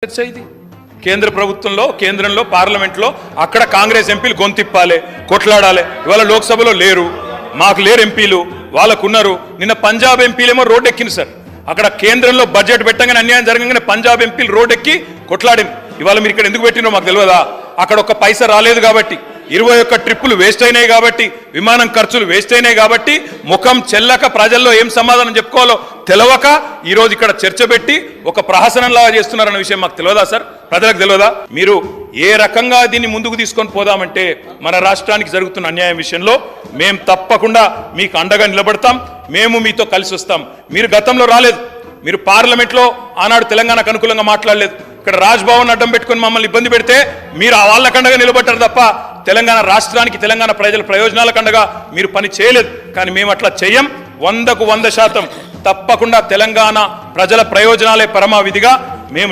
చర్చ ఇది కేంద్ర ప్రభుత్వంలో కేంద్రంలో పార్లమెంట్లో అక్కడ కాంగ్రెస్ ఎంపీలు గొంతిప్పాలి కొట్లాడాలి ఇవాళ లోక్సభలో లేరు మాకు లేరు ఎంపీలు వాళ్ళకున్నారు నిన్న పంజాబ్ ఎంపీలేమో రోడ్ ఎక్కింది సార్ అక్కడ కేంద్రంలో బడ్జెట్ పెట్టగానే అన్యాయం జరగగానే పంజాబ్ ఎంపీలు రోడ్ ఎక్కి కొట్లాడింది ఇవాళ మీరు ఇక్కడ ఎందుకు పెట్టినో మాకు తెలియదా అక్కడ ఒక్క పైసా రాలేదు కాబట్టి 21 ట్రిప్పులు వేస్ట్ అయినాయి కాబట్టి విమానం ఖర్చులు వేస్ట్ అయినాయి కాబట్టి ముఖం చెల్లక ప్రజల్లో ఏం సమాధానం చెప్పుకోవాలో తెలవక ఈ రోజు ఇక్కడ చర్చ పెట్టి ఒక ప్రహసనంలాగా చేస్తున్నారన్న విషయం మాకు తెలియదా సార్ ప్రజలకు తెలియదా మీరు ఏ రకంగా దీన్ని ముందుకు తీసుకొని పోదామంటే మన రాష్ట్రానికి జరుగుతున్న అన్యాయం విషయంలో మేము తప్పకుండా మీకు అండగా నిలబడతాం మేము మీతో కలిసి వస్తాం మీరు గతంలో రాలేదు మీరు పార్లమెంట్లో ఆనాడు తెలంగాణకు అనుకూలంగా మాట్లాడలేదు ఇక్కడ రాజ్భవన్ అడ్డం పెట్టుకొని మమ్మల్ని ఇబ్బంది పెడితే మీరు ఆ వాళ్ళకండగా నిలబడ్డారు తప్ప తెలంగాణ రాష్ట్రానికి తెలంగాణ ప్రజల ప్రయోజనాలకండగా మీరు పని చేయలేదు కానీ మేము అట్లా చెయ్యం 100% తప్పకుండా తెలంగాణ ప్రజల ప్రయోజనాలే పరమావిధిగా మేము